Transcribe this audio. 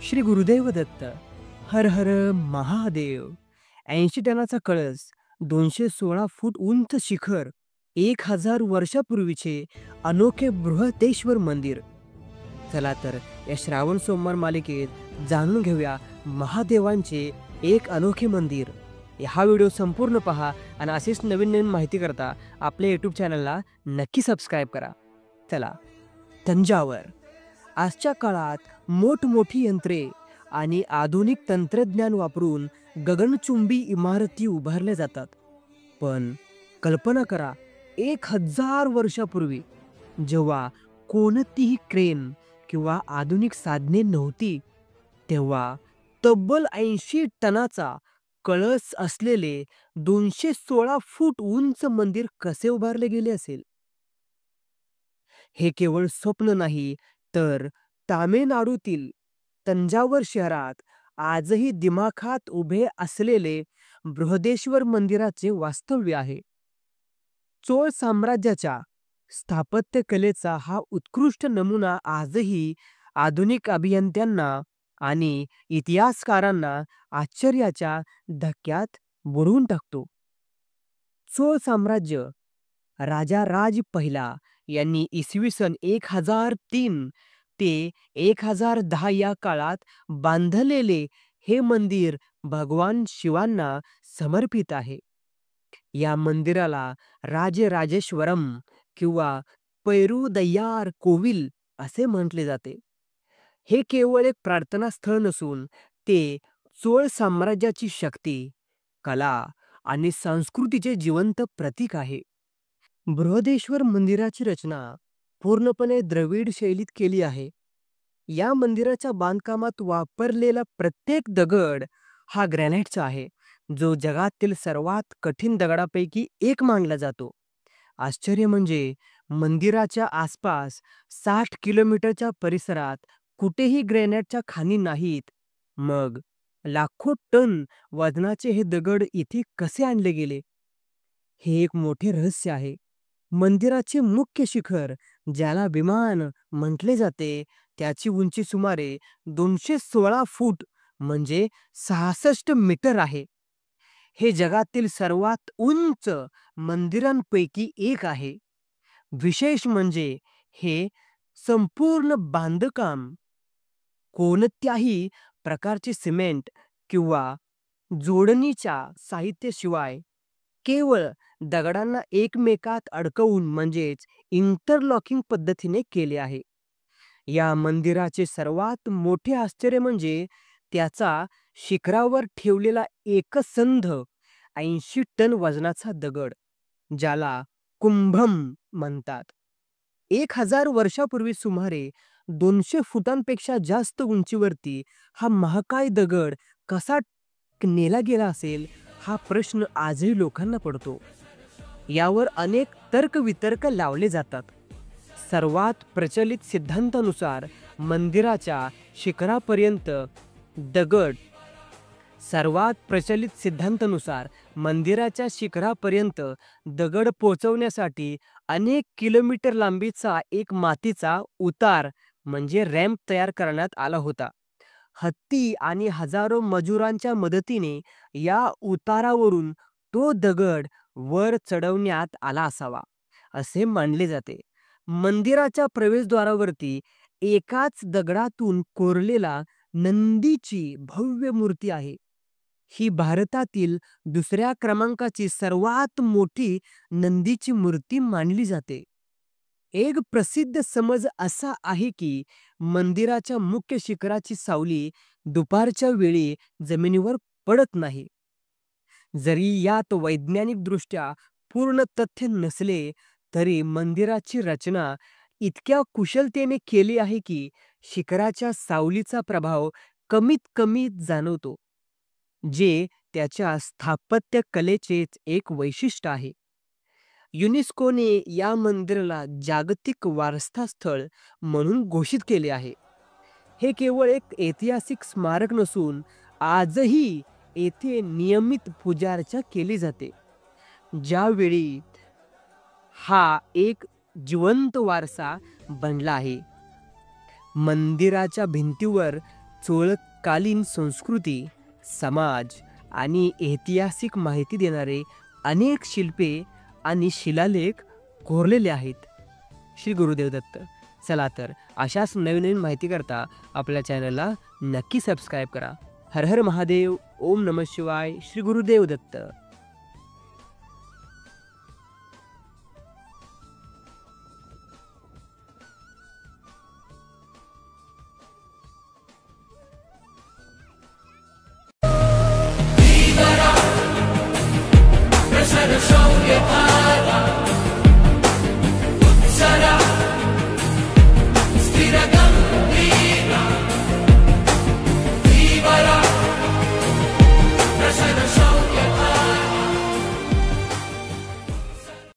श्री गुरुदेव दत्त. हर हर महादेव. 80 टनाचा कळस, 216 फूट उंच शिखर, 1000 वर्षापूर्वीचे अनोखे बृहतेश्वर मंदिर. चला तर या श्रावण सोमवार मालिकेत जाणून घेऊया महादेवांचे एक अनोखे मंदिर. हा व्हिडिओ संपूर्ण पहा आणि असेच नवीन नवीन माहिती करता आपल्या यूट्यूब चॅनलला नक्की सबस्क्राईब करा. चला, तंजावर. आजच्या काळात मोठमोठी यंत्रे आणि आधुनिक तंत्रज्ञान वापरून गगनचुंबी इमारती उभारल्या जातात. पण कल्पना करा, 1000 वर्षापूर्वी जेव्हा कोणतीही क्रेन किंवा आधुनिक साधने नव्हती, तेव्हा तब्बल 80 टनाचा कळस असलेले 216 फूट उंच मंदिर कसे उभारले गेले असेल? हे केवळ स्वप्न नाही, तर तामिळनाडूतील तंजावर शहरात आजही दिमाखात उभे असलेले बृहदेश्वर मंदिराचे वास्तव्य आहे. चोळ साम्राज्याच्या स्थापत्यकलेचा हा उत्कृष्ट नमुना आजही आधुनिक अभियंत्यांना आणि इतिहासकारांना आश्चर्याच्या धक्क्यात बुडवून टाकतो. चोळ साम्राज्य राजा राज पहिला यांनी इसवी सन 1003 ते 1010 या काळात बांधलेले हे मंदिर भगवान शिवांना समर्पित आहे. या मंदिराला राजराजेश्वरम किंवा पैरुदय्यार कोविल असे म्हटले जाते. हे केवळ एक प्रार्थना स्थळ नसून ते चोळ साम्राज्याची शक्ती, कला आणि संस्कृतीचे जिवंत प्रतीक आहे. बृहदेश्वर मंदिराची रचना पूर्णपणे द्रविड शैलीत केली आहे. या मंदिराच्या बांधकामात वापरलेला प्रत्येक दगड हा ग्रॅनाइटचा आहे, जो जगातील सर्वात कठीण दगडापैकी एक मानला जातो. आश्चर्य म्हणजे मंदिराच्या आसपास 60 किलोमीटरच्या परिसरात कुठेही ग्रॅनाइटच्या खाणी नाहीत. मग लाखो टन वजनाचे हे दगड इथे कसे आणले गेले? हे एक मोठे रहस्य आहे. मंदिराचे मुख्य शिखर, ज्याला विमान म्हटले जाते, त्याची उंची सुमारे 216 फूट म्हणजे 66 मीटर आहे. हे जगातील सर्वात उंच मंदिरांपैकी एक आहे. विशेष म्हणजे हे संपूर्ण बांधकाम कोणत्याही प्रकारचे सिमेंट किंवा जोडणीच्या साहित्याशिवाय केवळ दगडांना एकमेकात अडकवून म्हणजेच इंटरलॉकिंग पद्धतीने केले आहे. या मंदिराचे सर्वात मोठे आश्चर्य म्हणजे त्याचा शिखरावर ठेवलेला एकसंध 80 टन वजनाचा दगड, ज्याला कुंभम म्हणतात. 1000 वर्षापूर्वी सुमारे 200 फुटांपेक्षा जास्त उंचीवरती हा महाकाय दगड कसा नेला गेला असेल, हा प्रश्न आजही लोकांना पडतो. यावर अनेक तर्कवितर्क लावले जातात. सर्वात प्रचलित सिद्धांतानुसार मंदिराच्या शिखरापर्यंत दगड पोहोचवण्यासाठी अनेक किलोमीटर लांबीचा एक मातीचा उतार म्हणजे रॅम्प तयार करण्यात आला होता. हत्ती आणि हजारो मजुरांच्या मदतीने या उतारावरून तो दगड वर चढवण्यात आला असावा, असे मानले जाते. मंदिराच्या प्रवेशद्वारावरती एकाच दगडातून कोरलेला नंदीची भव्य मूर्ती आहे. ही भारतातील दुसऱ्या क्रमांकाची सर्वात मोठी नंदीची मूर्ती मानली जाते. एक प्रसिद्ध समज असा आहे की मंदिराच्या मुख्य शिखराची सावली दुपारच्या वेळी जमिनीवर पडत नाही. जरी यात वैज्ञानिकदृष्ट्या पूर्ण तथ्य नसले, तरी मंदिराची रचना इतक्या कुशलतेने केली आहे की शिखराच्या सावलीचा प्रभाव कमीत कमी जाणवतो, जे त्याच्या स्थापत्य कलेचेच एक वैशिष्ट्य आहे. युनेस्कोने या मंदिराला जागतिक वारसा स्थळ म्हणून घोषित केले आहे. हे केवळ एक ऐतिहासिक स्मारक नसून आजही येथे नियमित पूजार्चा केली जाते. ज्यावेळी हा एक जिवंत वारसा बनला आहे. मंदिराच्या भिंतीवर चोळकालीन संस्कृती, समाज आणि ऐतिहासिक माहिती देणारे अनेक शिल्पे आणि शिलालेख कोरलेले आहेत. श्री गुरुदेव दत्त. चला तर अशाच नवीन नवीन माहिती करता आपल्या चॅनलला नक्की सबस्क्राईब करा. हर हर महादेव. ओम नमः शिवाय. श्री गुरुदेव दत्त.